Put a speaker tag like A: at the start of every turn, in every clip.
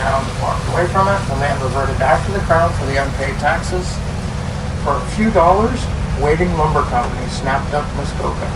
A: ground and walked away from it, and then reverted back to the Crown for the unpaid taxes. For a few dollars, Waiting Lumber Company snapped up Muskoka.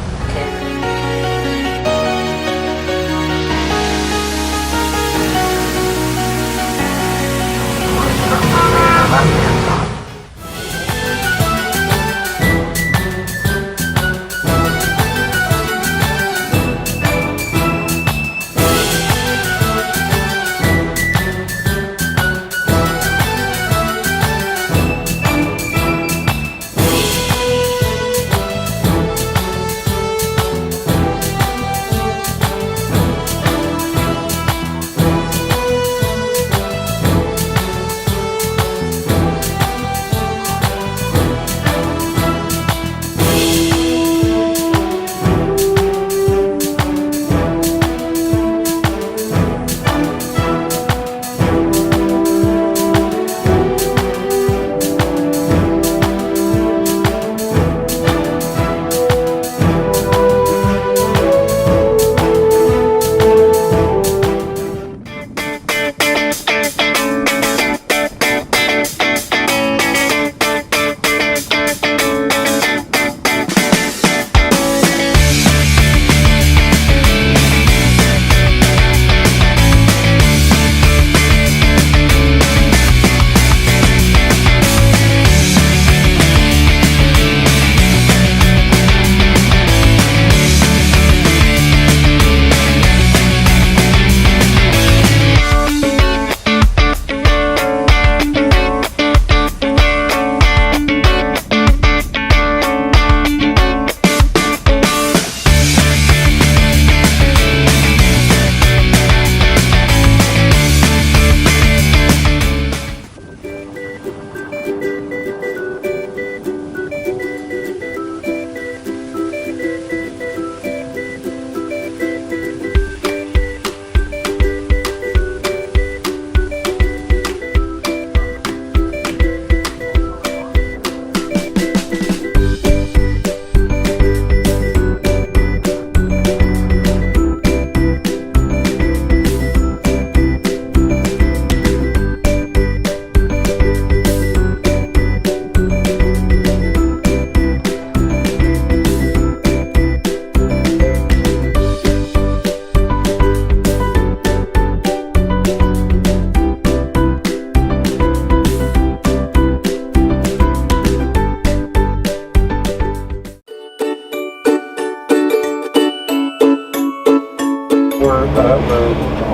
B: We're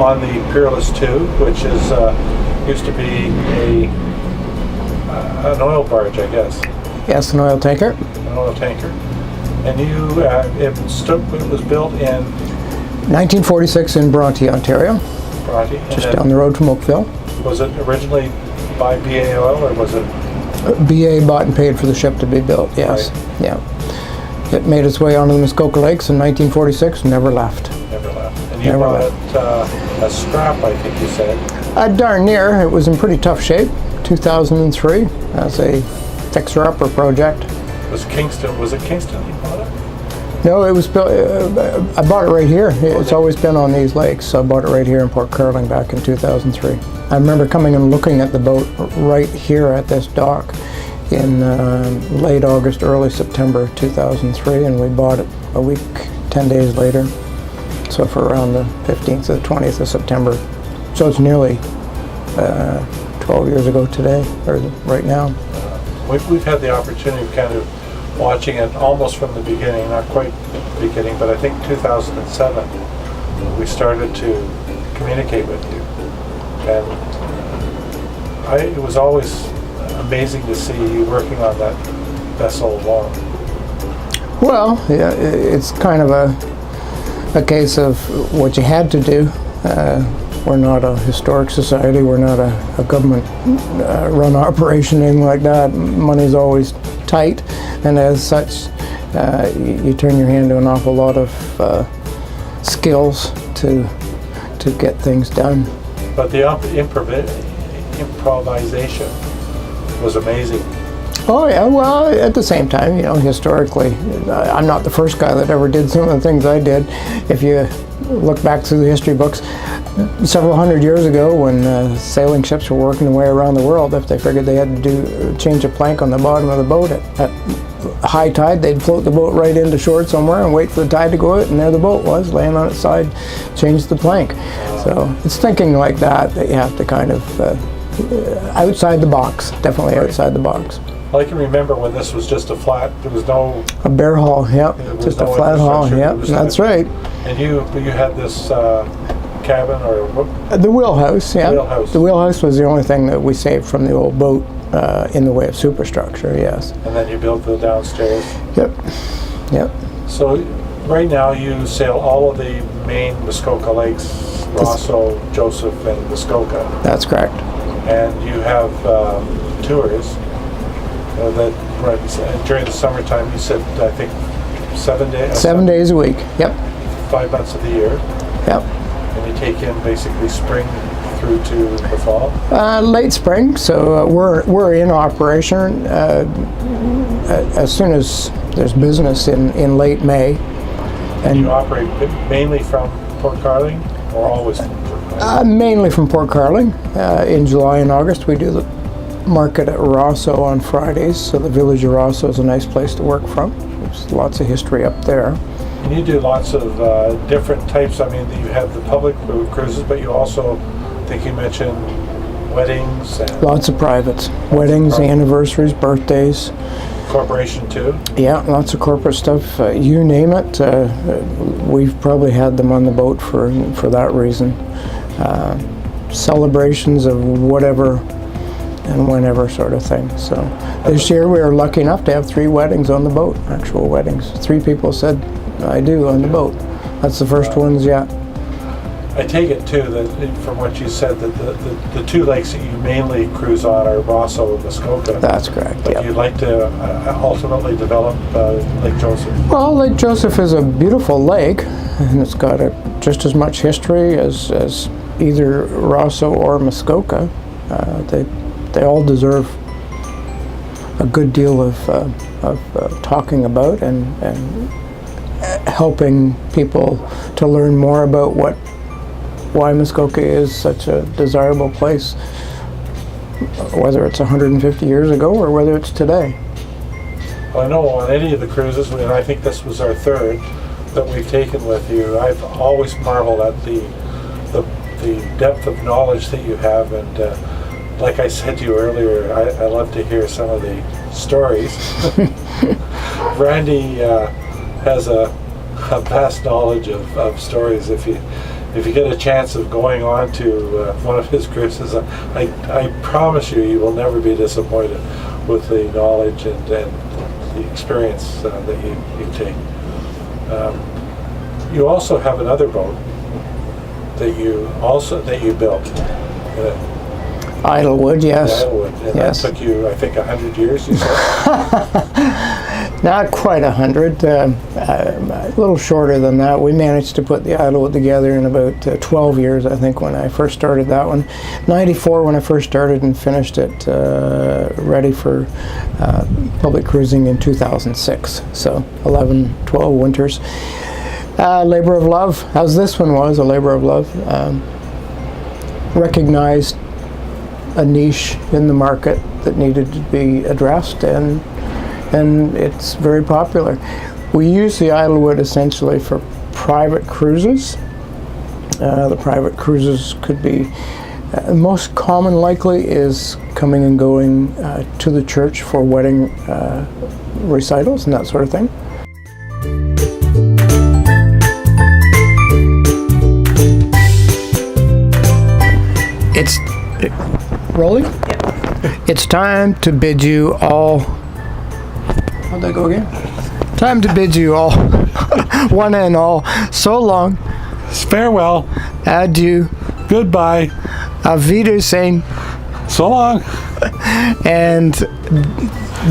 B: on the Peerless 2, which is used to be an oil barge, I guess.
C: Yes, an oil tanker.
B: An oil tanker. And it was built in
C: 1946 in Bronte, Ontario.
B: Bronte.
C: Just down the road from Oakville.
B: Was it originally by BA Oil, or was it?
C: BA bought and paid for the ship to be built, yes. Right. Yeah. It made its way onto the Muskoka Lakes in 1946 and never left.
B: Never left. And you bought it a scrap, I think you said.
C: Darn near. It was in pretty tough shape. 2003 as a fixer-upper project.
B: Was it Kingston you bought it?
C: No, it was built. I bought it right here. It's always been on these lakes, so I bought it right here in Port Curling back in 2003. I remember coming and looking at the boat right here at this dock in late August, early September 2003, and we bought it a week, 10 days later. So for around the 15th or the 20th of September. So it's nearly 12 years ago today, or right now.
B: We've had the opportunity of kind of watching it almost from the beginning, not quite the beginning, but I think 2007 we started to communicate with you. And it was always amazing to see you working on that vessel alone.
C: Well, yeah, it's kind of a case of what you had to do. We're not a historic society. We're not a government-run operation, anything like that. Money's always tight, and as such, you turn your hand to an awful lot of skills to get things done.
B: But the improvisation was amazing.
C: Oh yeah, well, at the same time, historically, I'm not the first guy that ever did some of the things I did. If you look back through the history books, several hundred years ago when sailing ships were working their way around the world, if they figured they had to change a plank on the bottom of the boat at high tide, they'd float the boat right into shore somewhere and wait for the tide to go out, and there the boat was, laying on its side, change the plank. So it's thinking like that you have to kind of, outside the box, definitely outside the box.
B: I can remember when this was just a flat, there was no...
C: A bare hull, yep, just a flat hull, yep, that's right.
B: And you had this cabin or what?
C: The wheelhouse, yeah.
B: Wheelhouse.
C: The wheelhouse was the only thing that we saved from the old boat in the way of superstructure, yes.
B: And then you built the downstairs.
C: Yep, yep.
B: So right now you sail all of the main Muskoka lakes, Rosso, Joseph, and Muskoka.
C: That's correct.
B: And you have tours that runs during the summertime. You said, I think, 7 days?
C: 7 days a week, yep.
B: 5 months of the year.
C: Yep.
B: And you take in basically spring through to the fall?
C: Late spring, so we're in operation as soon as there's business in late May.
B: And you operate mainly from Port Carling, or always from Port Carling?
C: Mainly from Port Carling. In July and August we do the market at Rosso on Fridays, so the village of Rosso is a nice place to work from. There's lots of history up there.
B: And you do lots of different types. I mean, you have the public cruises, but you also, I think you mentioned weddings. And
C: lots of privates. Weddings, anniversaries, birthdays.
B: Corporation too?
C: Yeah, lots of corporate stuff. You name it. We've probably had them on the boat for that reason. Celebrations of whatever and whenever sort of thing. So this year we were lucky enough to have 3 weddings on the boat, actual weddings. 3 people said, I do, on the boat. That's the first ones yet.
B: I take it too that from what you said that the 2 lakes that you mainly cruise on are Rosso and Muskoka.
C: That's correct,
B: But
C: yep.
B: you'd like to ultimately develop Lake Joseph?
C: Well, Lake Joseph is a beautiful lake, and it's got just as much history as either Rosso or Muskoka. They all deserve a good deal of talking about and helping people to learn more about why Muskoka is such a desirable place, whether it's 150 years ago or whether it's today.
B: Well, I know on any of the cruises, and I think this was our 3rd that we've taken with you, I've always marveled at the depth of knowledge that you have, and like I said to you earlier, I love to hear some of the stories. Randy has a vast knowledge of stories. If you get a chance of going on to one of his cruises, I promise you will never be disappointed with the knowledge and the experience that you take. You also have another boat that you built.
C: Idlewood, yes.
B: Idlewood, and
C: yes.
B: That took you, I think, 100 years, you said?
C: Not quite 100, a little shorter than that. We managed to put the Idlewood together in about 12 years, I think, when I first started that one. 94 when I first started, and finished it ready for public cruising in 2006. So 11, 12 winters. Labor of love, as this one was, a labor of love. Recognized a niche in the market that needed to be addressed, and it's very popular. We use the Idlewood essentially for private cruises. The private cruises could be, most common likely is coming and going to the church for wedding recitals and that sort of thing. It's rolling? Yep. It's time to bid you all. How'd that go again? Time to bid you all, one and all, so long.
B: Farewell.
C: Adieu.
B: Goodbye.
C: Auf Wiedersehen.
B: So long.
C: And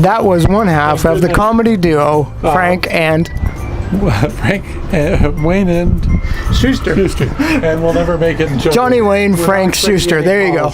C: that was one half of the comedy duo, Frank and
B: Wayne and
C: Schuster.
B: And we'll never make it in
C: Johnny Wayne, Frank Schuster. There you go.